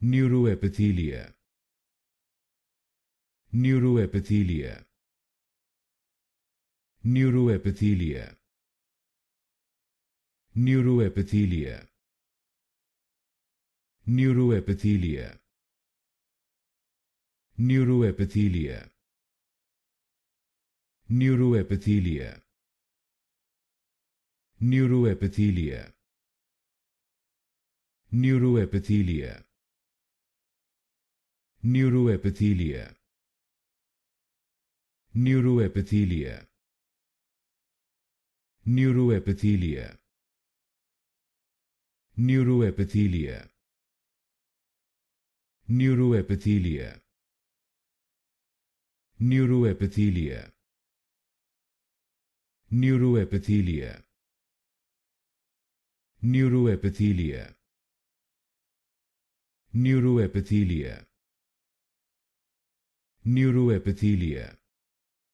Neuroepithelia. Neuroepithelia. Neuroepithelia. Neuroepithelia. Neuroepithelia. Neuroepithelia. Neuroepithelia. Neuroepithelia. Neuroepithelia. Neuroepithelia. Neuroepithelia. Neuroepithelia. Neuroepithelia. Neuroepithelia. Neuroepithelia. Neuroepithelia. Neuroepithelia. Neuroepithelia. Neuroepithelia.